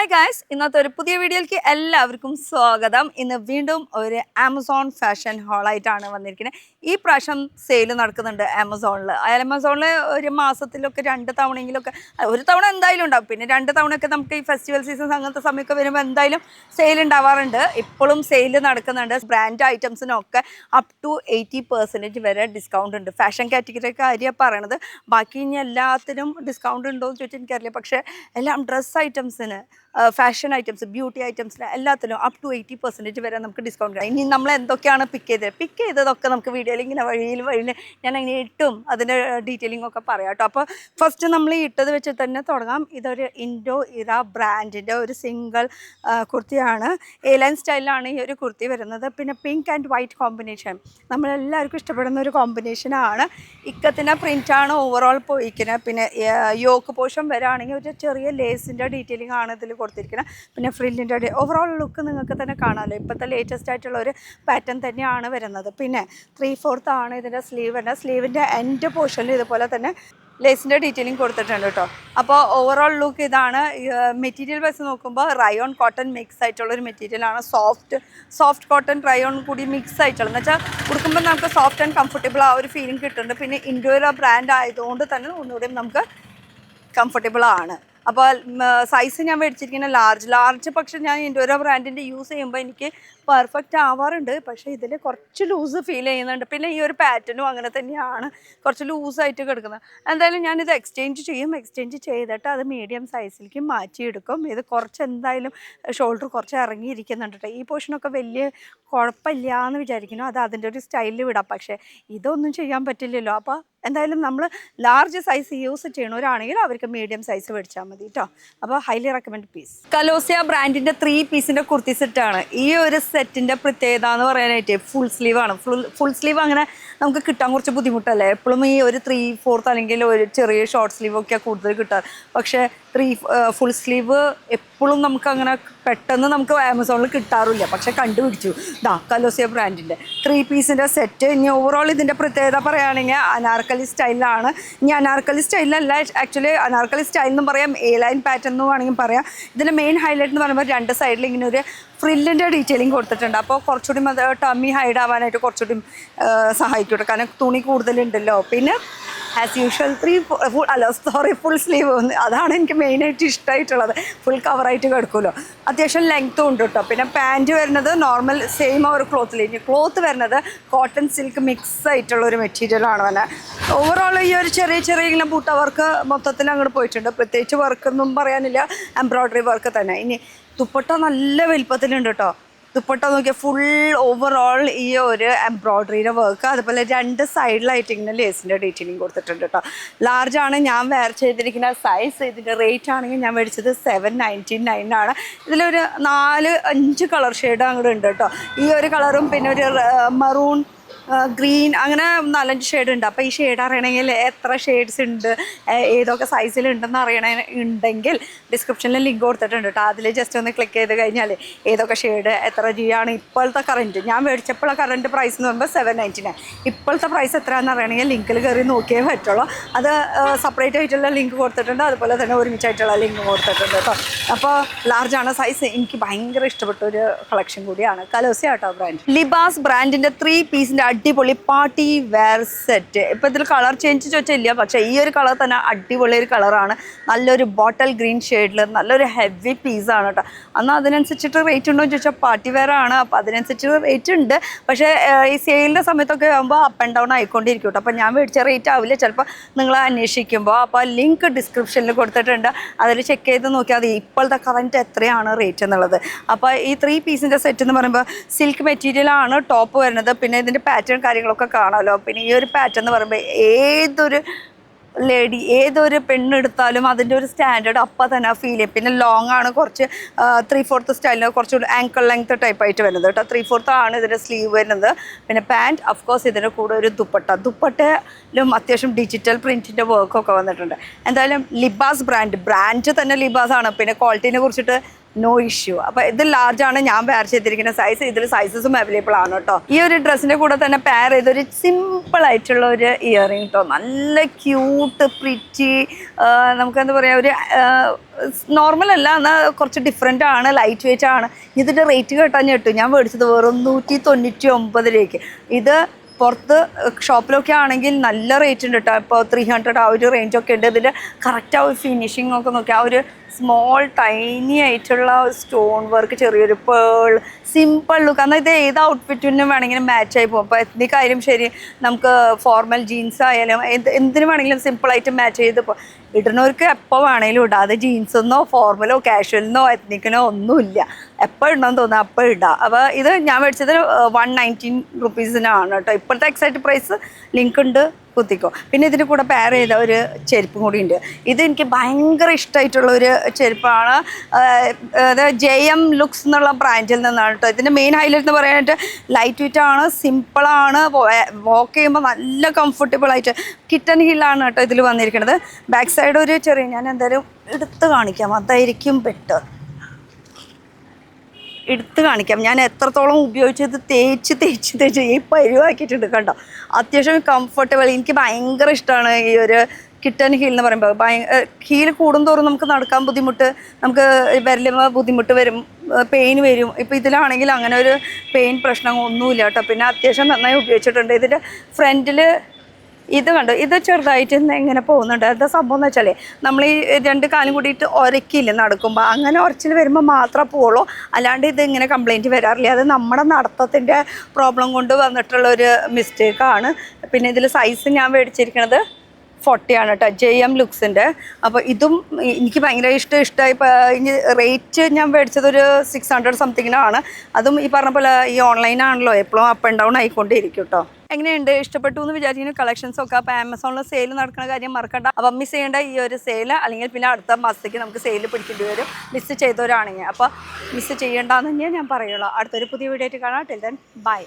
Hi guys, ഇന്നത്തെ ഒരു പുതിയ വീഡിയോയിലേക്ക് എല്ലാവർക്കും സ്വാഗതം. ഇന്ന് വീണ്ടും ഒരു ആമസോൺ ഫാഷൻ ഹോളായിട്ടാണ് വന്നിരിക്കുന്നത്. ഈ പ്രാവശ്യം സെയിൽ നടക്കുന്നുണ്ട് ആമസോണിൽ ഒരു മാസത്തിലൊക്കെ 2 തവണയെങ്കിലൊക്കെ, ഒരു തവണ എന്തായാലും ഉണ്ടാവും. പിന്നെ 2 തവണയൊക്കെ നമുക്ക് ഈ ഫെസ്റ്റിവൽ സീസൺസ് അങ്ങനത്തെ സമയമൊക്കെ വരുമ്പോൾ എന്തായാലും സെയിൽ ഉണ്ടാവാറുണ്ട്. ഇപ്പോഴും സെയിൽ നടക്കുന്നുണ്ട്. ബ്രാൻഡ് ഐറ്റംസിനൊക്കെ അപ് ടു 80% വരെ ഡിസ്കൗണ്ട് ഉണ്ട്. ഫാഷൻ കാറ്റഗറി കാര്യമാണ് പറയണത്. ബാക്കി ഇനി എല്ലാത്തിനും ഡിസ്കൗണ്ട് ഉണ്ടോ എന്ന് ചോദിച്ചാൽ എനിക്കറിയില്ല. പക്ഷേ എല്ലാം ഡ്രസ്സ് ഐറ്റംസിന്, ഫാഷൻ ഐറ്റംസ്, ബ്യൂട്ടി ഐറ്റംസിന് എല്ലാത്തിലും അപ് ടു 80% വരെ നമുക്ക് ഡിസ്കൗണ്ട് കിട്ടും. ഇനി നമ്മൾ എന്തൊക്കെയാണ് പിക്ക് ചെയ്തതൊക്കെ നമുക്ക് വീഡിയോയിൽ ഇങ്ങനെ വഴിയിൽ ഞാൻ അങ്ങനെ ഇട്ടും അതിൻ്റെ ഡീറ്റെയിലിംഗ് ഒക്കെ പറയാം കേട്ടോ. അപ്പോൾ ഫസ്റ്റ് നമ്മൾ ഇട്ടത് വെച്ച് തന്നെ തുടങ്ങാം. ഇതൊരു ഇൻഡോ ഇറ ബ്രാൻഡിൻ്റെ ഒരു സിംഗിൾ കുർത്തിയാണ്. എലൈൻ സ്റ്റൈലിലാണ് ഈ ഒരു കുർത്തി വരുന്നത്. പിന്നെ പിങ്ക് ആൻഡ് വൈറ്റ് കോമ്പിനേഷൻ നമ്മളെല്ലാവർക്കും ഇഷ്ടപ്പെടുന്ന ഒരു കോമ്പിനേഷനാണ്. ഇക്കത്തിൻ്റെ പ്രിൻ്റാണ് ഓവറോൾ പോയിരിക്കുന്നത്. പിന്നെ യോക്ക് പോർഷൻ വരാണെങ്കിൽ ഒരു ചെറിയ ലേസിൻ്റെ ഡീറ്റെയിലിംഗ് ആണ് ഇതിൽ കൊടുത്തിരിക്കുന്നത്. പിന്നെ ഫ്രില്ലിൻ്റെ ഓവറോൾ ലുക്ക് നിങ്ങൾക്ക് തന്നെ കാണാമല്ലോ. ഇപ്പോഴത്തെ ലേറ്റസ്റ്റ് ആയിട്ടുള്ള ഒരു പാറ്റേൺ തന്നെയാണ് വരുന്നത്. പിന്നെ 3/4 ആണ് ഇതിൻ്റെ സ്ലീവ് വരുന്നത്. സ്ലീവിൻ്റെ എൻഡ് പോർഷനിൽ ഇതുപോലെ തന്നെ ലേസിൻ്റെ ഡീറ്റെയിലിംഗ് കൊടുത്തിട്ടുണ്ട് കേട്ടോ. അപ്പോൾ ഓവറോൾ ലുക്ക് ഇതാണ്. മെറ്റീരിയൽ വെച്ച് നോക്കുമ്പോൾ റയോൺ കോട്ടൺ മിക്സ് ആയിട്ടുള്ളൊരു മെറ്റീരിയലാണ്. സോഫ്റ്റ് കോട്ടൺ റയോൺ കൂടി മിക്സ് ആയിട്ടുള്ളത് എന്ന് വെച്ചാൽ കൊടുക്കുമ്പോൾ നമുക്ക് സോഫ്റ്റ് ആൻഡ് കംഫർട്ടബിൾ ആ ഒരു ഫീലിംഗ് കിട്ടുന്നുണ്ട്. പിന്നെ ഇൻഡോറ ബ്രാൻഡ് ആയതുകൊണ്ട് തന്നെ ഒന്നുകൂടിയും നമുക്ക് കംഫർട്ടബിൾ ആണ്. അപ്പോൾ സൈസ് ഞാൻ മേടിച്ചിരിക്കുന്നത് ലാർജ്. പക്ഷേ ഞാൻ ഇൻഡോറ ബ്രാൻഡിൻ്റെ യൂസ് ചെയ്യുമ്പോൾ എനിക്ക് പെർഫെക്റ്റ് ആവാറുണ്ട്. പക്ഷേ ഇതിൽ കുറച്ച് ലൂസ് ഫീൽ ചെയ്യുന്നുണ്ട്. പിന്നെ ഈ ഒരു പാറ്റേണും അങ്ങനെ തന്നെയാണ്, കുറച്ച് ലൂസായിട്ട് കിടക്കുന്നത്. എന്തായാലും ഞാനിത് എക്സ്ചേഞ്ച് ചെയ്തിട്ട് അത് മീഡിയം സൈസിലേക്ക് മാറ്റിയെടുക്കും. ഇത് കുറച്ച് എന്തായാലും ഷോൾഡർ കുറച്ച് ഇറങ്ങിയിരിക്കുന്നുണ്ട് കേട്ടോ. ഈ പോർഷനൊക്കെ വലിയ കുഴപ്പമില്ല എന്ന് വിചാരിക്കുന്നു. അത് അതിൻ്റെ ഒരു സ്റ്റൈലിൽ വിടാം. പക്ഷേ ഇതൊന്നും ചെയ്യാൻ പറ്റില്ലല്ലോ. അപ്പോൾ എന്തായാലും നമ്മൾ ലാർജ് സൈസ് യൂസ് ചെയ്യണവരാണെങ്കിൽ അവർക്ക് മീഡിയം സൈസ് മേടിച്ചാൽ മതി കേട്ടോ. അപ്പോൾ ഹൈലി റെക്കമെൻഡ് പീസ്. കലോസിയ ബ്രാൻഡിൻ്റെ 3 പീസിൻ്റെ കുർത്തി സെറ്റാണ്. ഈ ഒരു സെറ്റിൻ്റെ പ്രത്യേകത എന്ന് പറയാനായിട്ട് ഫുൾ സ്ലീവാണ്. ഫുൾ സ്ലീവ് അങ്ങനെ നമുക്ക് കിട്ടാൻ കുറച്ച് ബുദ്ധിമുട്ടല്ലേ. എപ്പോഴും ഈ ഒരു 3/4 അല്ലെങ്കിൽ ഒരു ചെറിയ ഷോർട്ട് സ്ലീവൊക്കെയാണ് കൂടുതൽ കിട്ടാറ്. പക്ഷേ ഫുൾ സ്ലീവ് എപ്പോഴും നമുക്ക് അങ്ങനെ പെട്ടെന്ന് നമുക്ക് ആമസോണിൽ കിട്ടാറില്ല. പക്ഷേ കണ്ടുപിടിച്ചു കലോസിയ ബ്രാൻഡിൻ്റെ 3 പീസിൻ്റെ സെറ്റ്. ഇനി ഓവറോൾ ഇതിൻ്റെ പ്രത്യേകത പറയുകയാണെങ്കിൽ അനാർക്കലി സ്റ്റൈലിലാണ്. ഇനി അനാർക്കലി സ്റ്റൈലല്ല, ആക്ച്വലി അനാർക്കലി സ്റ്റൈൽ എന്നും പറയാം, എ ലൈൻ പാറ്റേൺ എന്ന് വേണമെങ്കിൽ പറയാം. ഇതിൻ്റെ മെയിൻ ഹൈലൈറ്റ് എന്ന് പറയുമ്പോൾ 2 സൈഡിൽ ഇങ്ങനെ ഒരു ഫ്രില്ലിൻ്റെ ഡീറ്റെയിലിംഗ് കൊടുത്തിട്ടുണ്ട്. അപ്പോൾ കുറച്ചുകൂടി അത് ടമ്മി ഹൈഡ് ആവാനായിട്ട് കുറച്ചുകൂടി സഹായിക്കും. കാരണം തുണി കൂടുതലുണ്ടല്ലോ. പിന്നെ ആസ് യൂഷ്വൽ ഫുൾ സ്ലീവ്, അതാണ് എനിക്ക് മെയിനായിട്ട് ഇഷ്ടമായിട്ടുള്ളത്. ഫുൾ കവറായിട്ട് കിടക്കുമല്ലോ. അത്യാവശ്യം ലെങ്ത്തും ഉണ്ട് കേട്ടോ. പിന്നെ പാൻറ്റ് വരുന്നത് നോർമൽ സെയിം ഒരു ക്ലോത്ത് വരുന്നത് കോട്ടൺ സിൽക്ക് മിക്സ് ആയിട്ടുള്ളൊരു മെറ്റീരിയലാണ് തന്നെ. ഓവറോൾ ഈ ഒരു ചെറിയ ഇങ്ങനെ ബൂട്ട വർക്ക് മൊത്തത്തിൽ അങ്ങോട്ട് പോയിട്ടുണ്ട്. പ്രത്യേകിച്ച് വർക്കൊന്നും പറയാനില്ല, എംബ്രോയ്ഡറി വർക്ക് തന്നെ. ഇനി ദുപ്പട്ട നല്ല വലിപ്പത്തിലുണ്ട് കേട്ടോ. ദുപ്പട്ട നോക്കിയാൽ ഫുൾ ഓവറോൾ ഈ ഒരു എംബ്രോയ്ഡറിയുടെ വർക്ക്, അതുപോലെ 2 സൈഡിലായിട്ട് ഇങ്ങനെ ലേസിൻ്റെ ഡീറ്റെയിലിംഗ് കൊടുത്തിട്ടുണ്ട് കേട്ടോ. ലാർജാണ് ഞാൻ വെയർ ചെയ്തിരിക്കുന്ന സൈസ്. ഇതിൻ്റെ റേറ്റ് ആണെങ്കിൽ ഞാൻ മേടിച്ചത് 799 ആണ്. ഇതിലൊരു 4-5 കളർ ഷെയ്ഡ് അങ്ങോട്ട് ഉണ്ട് കേട്ടോ. ഈ ഒരു കളറും പിന്നെ ഒരു മറൂൺ, ഗ്രീൻ, അങ്ങനെ 4-5 ഷെയ്ഡ് ഉണ്ട്. അപ്പോൾ ഈ ഷെയ്ഡ് അറിയണമെങ്കിൽ എത്ര ഷെയ്ഡ്സ് ഉണ്ട്, ഏതൊക്കെ സൈസിലുണ്ടെന്ന് അറിയണമെങ്കിൽ ഡിസ്ക്രിപ്ഷനിൽ ലിങ്ക് കൊടുത്തിട്ടുണ്ട് കേട്ടോ. അതിൽ ജസ്റ്റ് ഒന്ന് ക്ലിക്ക് ചെയ്ത് കഴിഞ്ഞാൽ ഏതൊക്കെ ഷെയ്ഡ് എത്ര ആണ് ഇപ്പോഴത്തെ കറൻറ്റ്. ഞാൻ മേടിച്ചപ്പോൾ കറൻറ്റ് പ്രൈസ് എന്ന് പറയുമ്പോൾ 799. ഇപ്പോഴത്തെ പ്രൈസ് എത്രയാണെന്ന് അറിയണമെങ്കിൽ ലിങ്കിൽ കയറി നോക്കിയേ പറ്റുള്ളൂ. അത് സെപ്പറേറ്റ് ആയിട്ടുള്ള ലിങ്ക് കൊടുത്തിട്ടുണ്ട്, അതുപോലെ തന്നെ ഒരുമിച്ചായിട്ടുള്ള ലിങ്ക് കൊടുത്തിട്ടുണ്ട് കേട്ടോ. അപ്പോൾ ലാർജാണ് സൈസ്. എനിക്ക് ഭയങ്കര ഇഷ്ടപ്പെട്ട ഒരു കളക്ഷൻ കൂടിയാണ് കലോസിയ കേട്ടോ ബ്രാൻഡ്. ലിബാസ് ബ്രാൻഡിൻ്റെ 3 പീസിൻ്റെ അടിപൊളി പാർട്ടി വെയർ സെറ്റ്. ഇപ്പോൾ ഇതിൽ കളർ ചേഞ്ച് ചോദിച്ചില്ല, പക്ഷേ ഈ ഒരു കളർ തന്നെ അടിപൊളി ഒരു കളറാണ്. നല്ലൊരു ബോട്ടൽ ഗ്രീൻ ഷെയ്ഡിൽ നല്ലൊരു ഹെവി പീസാണ് കേട്ടോ. എന്നാൽ അതിനനുസരിച്ചിട്ട് റേറ്റ് ഉണ്ടോ എന്ന് ചോദിച്ചാൽ പാർട്ടി വെയർ ആണ്. അപ്പോൾ അതിനനുസരിച്ച് റേറ്റ് ഉണ്ട്. പക്ഷേ ഈ സെയിലിൻ്റെ സമയത്തൊക്കെ ആകുമ്പോൾ അപ്പ് ആൻഡ് ഡൗൺ ആയിക്കൊണ്ടിരിക്കും കേട്ടോ. അപ്പോൾ ഞാൻ മേടിച്ച റേറ്റ് ആവില്ല ചിലപ്പോൾ നിങ്ങൾ അന്വേഷിക്കുമ്പോൾ. അപ്പോൾ ലിങ്ക് ഡിസ്ക്രിപ്ഷനിൽ കൊടുത്തിട്ടുണ്ട്, അതിൽ ചെക്ക് ചെയ്ത് നോക്കിയാൽ മതി ഇപ്പോഴത്തെ കറൻറ്റ് എത്രയാണ് റേറ്റ് എന്നുള്ളത്. അപ്പോൾ ഈ 3 പീസിൻ്റെ സെറ്റ് എന്ന് പറയുമ്പോൾ സിൽക്ക് മെറ്റീരിയലാണ് ടോപ്പ് വരുന്നത്. പിന്നെ ഇതിൻ്റെ പാറ്റേൺ കാര്യങ്ങളൊക്കെ കാണാമല്ലോ. പിന്നെ ഈ ഒരു പാറ്റേൺ എന്ന് പറയുമ്പോൾ ഏതൊരു പെണ്ണെടുത്താലും അതിൻ്റെ ഒരു സ്റ്റാൻഡേർഡ് അപ്പം തന്നെ ഫീൽ ചെയ്യും. പിന്നെ ലോങ് ആണ്, കുറച്ച് 3/4 സ്റ്റൈലിന് കുറച്ചുകൂടി ആങ്കിൾ ലെങ്ത് ടൈപ്പായിട്ട് വരുന്നത് കേട്ടോ. 3/4 ആണ് ഇതിൻ്റെ സ്ലീവ് വരുന്നത്. പിന്നെ പാൻറ്റ് അഫ്കോഴ്സ് ഇതിൻ്റെ കൂടെ ഒരു ദുപ്പട്ടയിലും അത്യാവശ്യം ഡിജിറ്റൽ പ്രിൻറ്റിൻ്റെ വർക്കൊക്കെ വന്നിട്ടുണ്ട്. എന്തായാലും ലിബാസ് ബ്രാൻഡ് തന്നെ ലിബാസ് ആണ്. പിന്നെ ക്വാളിറ്റീനെ കുറിച്ചിട്ട് നോ ഇഷ്യൂ. അപ്പോൾ ഇത് ലാർജാണ് ഞാൻ പെയർ ചെയ്തിരിക്കുന്ന സൈസ്. ഇതിൽ സൈസസും അവൈലബിൾ ആണ് കേട്ടോ. ഈ ഒരു ഡ്രസ്സിൻ്റെ കൂടെ തന്നെ പെയർ ചെയ്തൊരു സിമ്പിൾ ആയിട്ടുള്ള ഒരു ഇയറിംഗ് കേട്ടോ. നല്ല ക്യൂട്ട് പ്രിറ്റി, നമുക്കെന്താ പറയുക, ഒരു നോർമൽ അല്ല, എന്നാൽ കുറച്ച് ഡിഫറെൻ്റ് ആണ്, ലൈറ്റ് വെയിറ്റ് ആണ്. ഇതിൻ്റെ റേറ്റ് കേട്ടാൽ ഞെട്ടു. ഞാൻ മേടിച്ചത് വെറും 199 രൂപയ്ക്ക്. ഇത് പുറത്ത് ഷോപ്പിലൊക്കെ ആണെങ്കിൽ നല്ല റേറ്റ് ഉണ്ട് കേട്ടോ. ഇപ്പോൾ 300 ആ ഒരു റേഞ്ചൊക്കെ ഉണ്ട്. ഇതിൻ്റെ കറക്റ്റ് ആ ഒരു ഫിനിഷിംഗ് ഒക്കെ നോക്കി, ആ ഒരു സ്മോൾ ടൈനി ആയിട്ടുള്ള സ്റ്റോൺ വർക്ക്, ചെറിയൊരു പേൾ, സിമ്പിൾ ലുക്ക്. എന്നാൽ ഇത് ഏത് ഔട്ട്ഫിറ്റിനും വേണമെങ്കിലും മാച്ച് ആയി പോകും. ഇപ്പോൾ എത്നിക് ആയാലും ശരി, നമുക്ക് ഫോർമൽ ജീൻസ് ആയാലും എന്തിനു വേണമെങ്കിലും സിമ്പിളായിട്ട് മാച്ച് ചെയ്ത് ഇടുന്നവർക്ക് എപ്പോൾ വേണമെങ്കിലും ഇടാം. അത് ജീൻസെന്നോ ഫോർമലോ കാഷ്വലിനോ എത്നിക്കിനോ ഒന്നുമില്ല. എപ്പോൾ ഇടണമെന്ന് തോന്നുക അപ്പോൾ ഇടാം. അപ്പോൾ ഇത് ഞാൻ മേടിച്ചത് 119 റുപ്പീസിനാണ് കേട്ടോ. ഇപ്പോഴത്തെ എക്സാക്ട് പ്രൈസ് ലിങ്ക് ഉണ്ട്, കുത്തിക്കോ. പിന്നെ ഇതിന് കൂടെ പെയർ ചെയ്ത ഒരു ചെരുപ്പും കൂടി ഉണ്ട്. ഇത് എനിക്ക് ഭയങ്കര ഇഷ്ടമായിട്ടുള്ളൊരു ചെരുപ്പാണ്. അത് JM ലുക്സ് എന്നുള്ള ബ്രാൻഡിൽ നിന്നാണ് കേട്ടോ. ഇതിൻ്റെ മെയിൻ ഹൈലൈറ്റ് എന്ന് പറയാനായിട്ട് ലൈറ്റ് വെയിറ്റ് ആണ്, സിമ്പിളാണ്, വാക്ക് ചെയ്യുമ്പോൾ നല്ല കംഫർട്ടബിൾ ആയിട്ട്. കിറ്റൻ ഹീലാണ് കേട്ടോ ഇതിൽ വന്നിരിക്കുന്നത്. ബാക്ക് സൈഡ് ഒരു ചെറിയ, ഞാൻ എന്തായാലും എടുത്ത് കാണിക്കാം, അതായിരിക്കും ബെറ്റർ. എടുത്ത് കാണിക്കാം ഞാൻ എത്രത്തോളം ഉപയോഗിച്ചത്. തേച്ച് ഈ പരുവാക്കിയിട്ടുണ്ട് കണ്ടോ. അത്യാവശ്യം കംഫർട്ടബിൾ. എനിക്ക് ഭയങ്കര ഇഷ്ടമാണ് ഈ ഒരു കിറ്റൻ ഹീൽ എന്ന് പറയുമ്പോൾ. ഹീൽ കൂടുന്തോറും നമുക്ക് നടക്കാൻ ബുദ്ധിമുട്ട്, നമുക്ക് വിരലുമ്പോൾ ബുദ്ധിമുട്ട് വരും, പെയിൻ വരും. ഇപ്പോൾ ഇതിലാണെങ്കിൽ അങ്ങനെ ഒരു പെയിൻ പ്രശ്നം ഒന്നുമില്ല കേട്ടോ. പിന്നെ അത്യാവശ്യം നന്നായി ഉപയോഗിച്ചിട്ടുണ്ട്. ഇതിൻ്റെ ഫ്രണ്ടിൽ ഇത് കണ്ടോ, ഇത് ചെറുതായിട്ട് എങ്ങനെ പോകുന്നുണ്ട്. എന്താ സംഭവം എന്ന് വെച്ചാൽ, നമ്മൾ ഈ 2 കാലും കൂടിയിട്ട് ഉരക്കില്ല നടക്കുമ്പോൾ, അങ്ങനെ ഉരച്ചിൽ വരുമ്പോൾ മാത്രമേ പോവുള്ളൂ. അല്ലാണ്ട് ഇത് ഇങ്ങനെ കംപ്ലയിൻറ്റ് വരാറില്ല. അത് നമ്മുടെ നടത്തത്തിൻ്റെ പ്രോബ്ലം കൊണ്ട് വന്നിട്ടുള്ളൊരു മിസ്റ്റേക്കാണ്. പിന്നെ ഇതിൽ സൈസ് ഞാൻ മേടിച്ചിരിക്കുന്നത് 40 ആണ് കേട്ടോ, JM ലുക്സിൻ്റെ. അപ്പോൾ ഇതും എനിക്ക് ഭയങ്കര ഇഷ്ടമായി. ഇപ്പോൾ ഇനി റേറ്റ് ഞാൻ മേടിച്ചത് ഒരു 600 സംതിങ്ങിനാണ്. അതും ഈ പറഞ്ഞ പോലെ ഈ ഓൺലൈനാണല്ലോ, എപ്പോഴും അപ്പ് ആൻഡ് ഡൗൺ ആയിക്കൊണ്ടേയിരിക്കും കേട്ടോ. എങ്ങനെയുണ്ട്, ഇഷ്ടപ്പെട്ടു എന്ന് വിചാരിക്കുന്ന കളക്ഷൻസൊക്കെ. അപ്പോൾ ആമസോണിൽ സെയിൽ നടക്കുന്ന കാര്യം മറക്കണ്ട. അപ്പം മിസ് ചെയ്യേണ്ട ഈ ഒരു സെയിൽ, അല്ലെങ്കിൽ പിന്നെ അടുത്ത മാസത്തേക്ക് നമുക്ക് സെയിൽ പിടിക്കേണ്ടി വരും മിസ് ചെയ്തവരാണെങ്കിൽ. അപ്പോൾ മിസ് ചെയ്യേണ്ടെന്ന് തന്നെയാണ് ഞാൻ പറയുള്ളൂ. അടുത്തൊരു പുതിയ വീഡിയോ ആയിട്ട് കാണാം. Till then bye.